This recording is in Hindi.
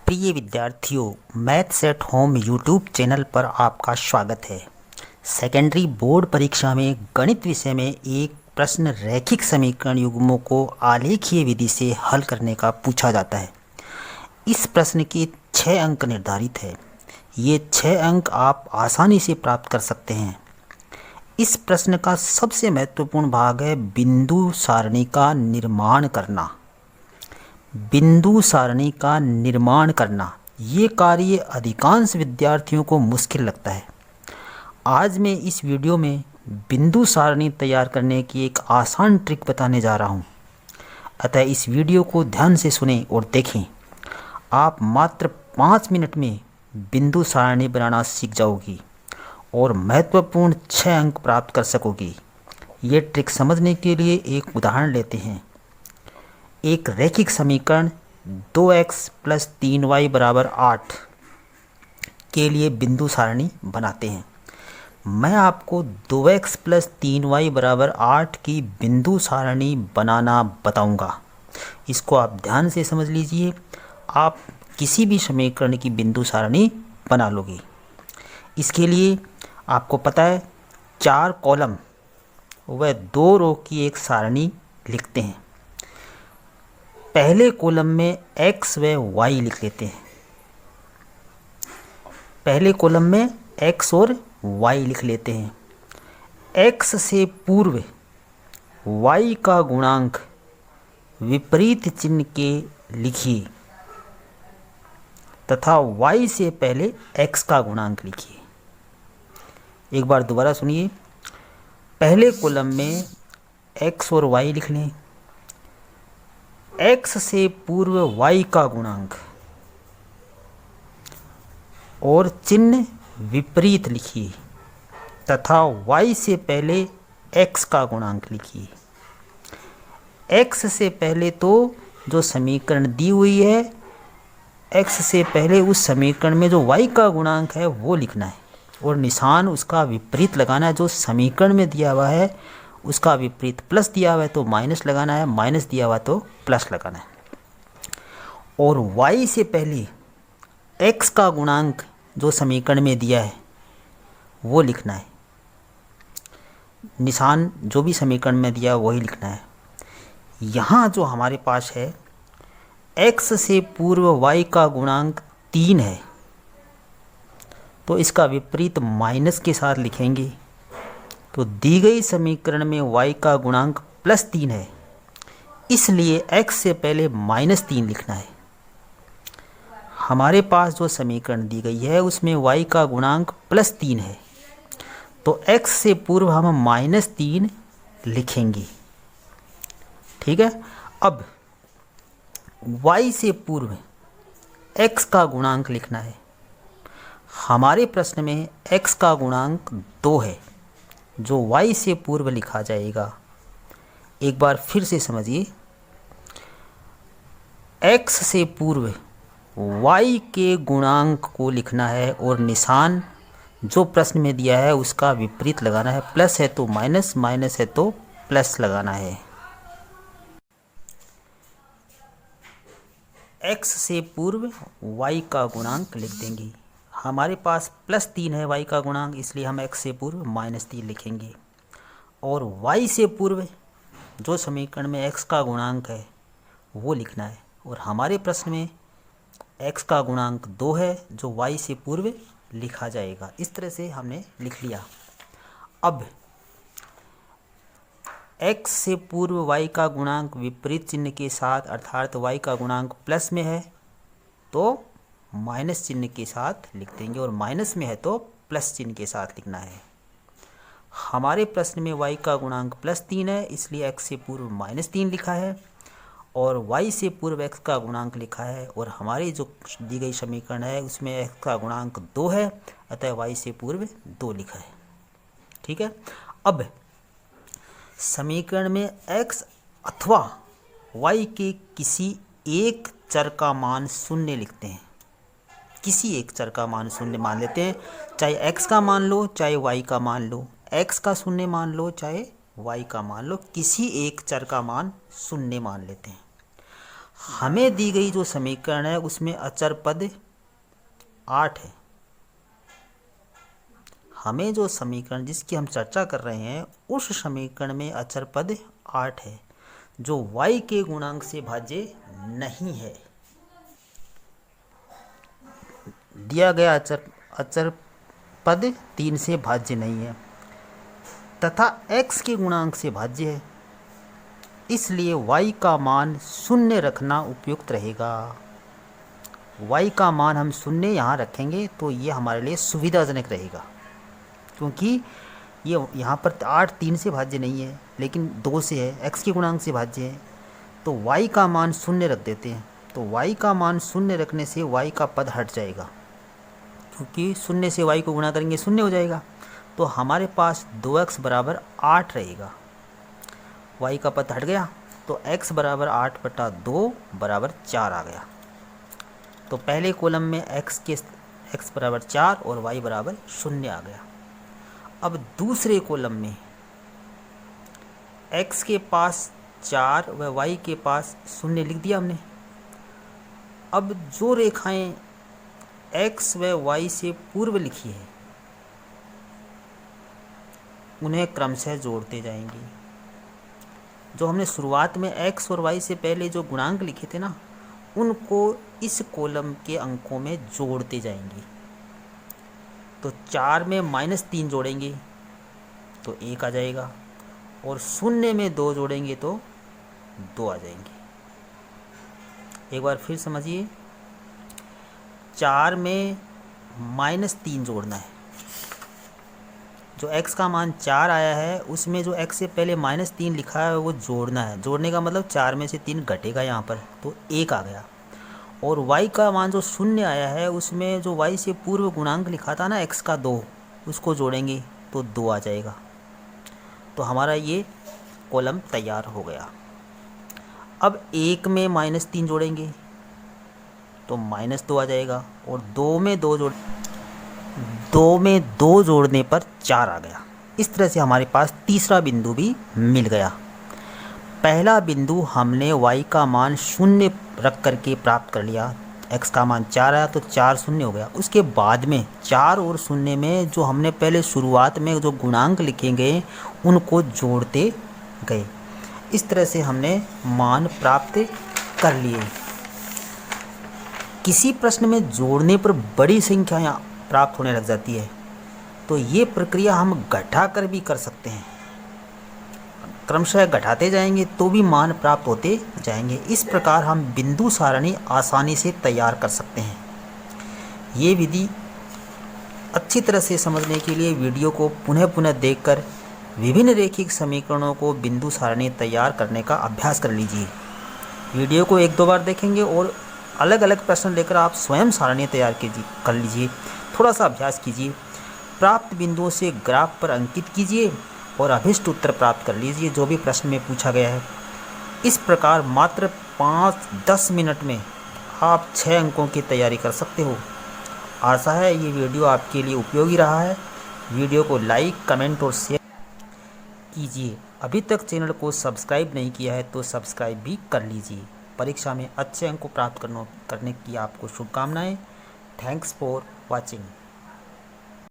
प्रिय विद्यार्थियों, maths at home YouTube channel पर आपका स्वागत है। सेकेंडरी बोर्ड परीक्षा में गणित विषय में एक प्रश्न रैखिक समीकरण युग्मों को आलेखीय विधि से हल करने का पूछा जाता है। इस प्रश्न के 6 अंक निर्धारित है। ये 6 अंक आप आसानी से प्राप्त कर सकते हैं। इस प्रश्न का सबसे महत्वपूर्ण भाग है बिंदु सारणी का निर्माण करना। बिंदु सारणी का निर्माण करना ये कार्य अधिकांश विद्यार्थियों को मुश्किल लगता है। आज मैं इस वीडियो में बिंदु सारणी तैयार करने की एक आसान ट्रिक बताने जा रहा हूँ। अतः इस वीडियो को ध्यान से सुनें और देखें। आप मात्र 5 मिनट में बिंदु सारणी बनाना सीख जाओगी और महत्वपूर्ण 6 अंक प्राप्त कर सकोगी। ये ट्रिक समझने के लिए एक उदाहरण लेते हैं। एक रैखिक समीकरण 2x + 3y = 8 के लिए बिंदु सारणी बनाते हैं। मैं आपको 2x + 3y = 8 की बिंदु सारणी बनाना बताऊंगा। इसको आप ध्यान से समझ लीजिए। आप किसी भी समीकरण की बिंदु सारणी बना लोगे। इसके लिए आपको पता है 4 कॉलम व 2 रो की एक सारणी लिखते हैं। पहले कॉलम में x व y लिख लेते हैं। पहले कॉलम में x और y लिख लेते हैं। x से पूर्व y का गुणांक विपरीत चिन्ह के लिखिए तथा y से पहले x का गुणांक लिखिए। एक बार दोबारा सुनिए। पहले कॉलम में x और y लिख लें। x से पूर्व y का गुणांक और चिन्ह विपरीत लिखिए तथा y से पहले x का गुणांक लिखिए। x से पहले तो जो समीकरण दी हुई है, x से पहले उस समीकरण में जो y का गुणांक है वो लिखना है और निशान उसका विपरीत लगाना है। जो समीकरण में दिया हुआ है उसका विपरीत प्लस दिया हुआ है तो माइनस लगाना है, माइनस दिया हुआ तो प्लस लगाना है। और y से पहले x का गुणांक जो समीकरण में दिया है वो लिखना है। निशान जो भी समीकरण में दिया है वही लिखना है। यहाँ जो हमारे पास है x से पूर्व y का गुणांक 3 है तो इसका विपरीत माइनस के साथ लिखेंगे। तो दी गई समीकरण में y का गुणांक +3 है, इसलिए x से पहले -3 लिखना है। हमारे पास जो समीकरण दी गई है उसमें y का गुणांक +3 है तो x से पूर्व हम -3 लिखेंगे। ठीक है। अब y से पूर्व x का गुणांक लिखना है। हमारे प्रश्न में x का गुणांक 2 है जो y से पूर्व लिखा जाएगा। एक बार फिर से समझिए। x से पूर्व y के गुणांक को लिखना है और निशान जो प्रश्न में दिया है उसका विपरीत लगाना है। प्लस है तो माइनस, माइनस है तो प्लस लगाना है। x से पूर्व y का गुणांक लिख देंगे। हमारे पास +3 है y का गुणांक, इसलिए हम x से पूर्व -3 लिखेंगे। और y से पूर्व जो समीकरण में x का गुणांक है वो लिखना है। और हमारे प्रश्न में x का गुणांक 2 है जो y से पूर्व लिखा जाएगा। इस तरह से हमने लिख लिया। अब x से पूर्व y का गुणांक विपरीत चिन्ह के साथ, अर्थात y का गुणांक प्लस में है तो माइनस चिन्ह के साथ लिख देंगे और माइनस में है तो प्लस चिन्ह के साथ लिखना है। हमारे प्रश्न में y का गुणांक +3 है, इसलिए x से पूर्व -3 लिखा है और y से पूर्व x का गुणांक लिखा है। और हमारी जो दी गई समीकरण है उसमें x का गुणांक 2 है, अतः y से पूर्व 2 लिखा है। ठीक है। अब समीकरण में x अथवा y के किसी एक चर का मान 0 लिखते हैं। किसी एक चर का मान 0 मान लेते हैं, चाहे x का मान लो चाहे y का मान लो। x का 0 मान लो चाहे y का मान लो, किसी एक चर का मान 0 मान लेते हैं। हमें दी गई जो समीकरण है उसमें अचर पद 8 है। हमें जो समीकरण जिसकी हम चर्चा कर रहे हैं उस समीकरण में अचर पद 8 है जो y के गुणांक से भाज्य नहीं है। दिया गया अचर पद 3 से भाज्य नहीं है तथा x के गुणांक से भाज्य है, इसलिए y का मान शून्य रखना उपयुक्त रहेगा। y का मान हम शून्य यहाँ रखेंगे तो ये हमारे लिए सुविधाजनक रहेगा, क्योंकि ये यहाँ पर 8 3 से भाज्य नहीं है लेकिन 2 से है, x के गुणांक से भाज्य है, तो y का मान शून्य रख देते हैं। तो y का मान शून्य रखने से y का पद हट जाएगा, क्योंकि शून्य से y को गुणा करेंगे शून्य हो जाएगा। तो हमारे पास 2x बराबर 8 रहेगा। y का पद हट गया तो x बराबर 8/2 बराबर 4 आ गया। तो पहले कॉलम में x बराबर 4 और y बराबर 0 आ गया। अब दूसरे कॉलम में x के पास 4 व y के पास 0 लिख दिया हमने। अब जो रेखाएं x व y से पूर्व लिखी है उन्हें क्रमशः जोड़ते जाएंगे। जो हमने शुरुआत में x और y से पहले जो गुणांक लिखे थे ना, उनको इस कॉलम के अंकों में जोड़ते जाएंगे। तो 4 में -3 जोड़ेंगे तो 1 आ जाएगा, और 0 में 2 जोड़ेंगे तो 2 आ जाएंगे। एक बार फिर समझिए, 4 में -3 जोड़ना है। जो x का मान 4 आया है उसमें जो x से पहले -3 लिखा है वो जोड़ना है। जोड़ने का मतलब 4 में से 3 घटेगा यहाँ पर, तो 1 आ गया। और y का मान जो 0 आया है उसमें जो y से पूर्व गुणांक लिखा था ना x का 2, उसको जोड़ेंगे तो 2 आ जाएगा। तो हमारा ये कॉलम तैयार हो गया। अब 1 में -3 जोड़ेंगे तो -2 आ जाएगा, और 2 में 2 जोड़ने पर 4 आ गया। इस तरह से हमारे पास तीसरा बिंदु भी मिल गया। पहला बिंदु हमने y का मान 0 रख करके प्राप्त कर लिया। x का मान 4 आया तो 4 0 हो गया। उसके बाद में 4 और 0 में जो हमने पहले शुरुआत में जो गुणांक लिखे गए उनको जोड़ते गए। इस तरह से हमने मान प्राप्त कर लिए। किसी प्रश्न में जोड़ने पर बड़ी संख्या प्राप्त होने लग जाती है तो ये प्रक्रिया हम घटाकर भी कर सकते हैं। क्रमशः घटाते जाएंगे तो भी मान प्राप्त होते जाएंगे। इस प्रकार हम बिंदु सारणी आसानी से तैयार कर सकते हैं। ये विधि अच्छी तरह से समझने के लिए वीडियो को पुनः पुनः देखकर विभिन्न रैखिक समीकरणों को बिंदु सारणी तैयार करने का अभ्यास कर लीजिए। वीडियो को 1-2 बार देखेंगे और अलग अलग प्रश्न लेकर आप स्वयं सारणी तैयार कर लीजिए। थोड़ा सा अभ्यास कीजिए। प्राप्त बिंदुओं से ग्राफ पर अंकित कीजिए और अभीष्ट उत्तर प्राप्त कर लीजिए जो भी प्रश्न में पूछा गया है। इस प्रकार मात्र 5-10 मिनट में आप 6 अंकों की तैयारी कर सकते हो। आशा है ये वीडियो आपके लिए उपयोगी रहा है। वीडियो को लाइक, कमेंट और शेयर कीजिए। अभी तक चैनल को सब्सक्राइब नहीं किया है तो सब्सक्राइब भी कर लीजिए। परीक्षा में अच्छे अंक प्राप्त करने की आपको शुभकामनाएं। Thanks for watching.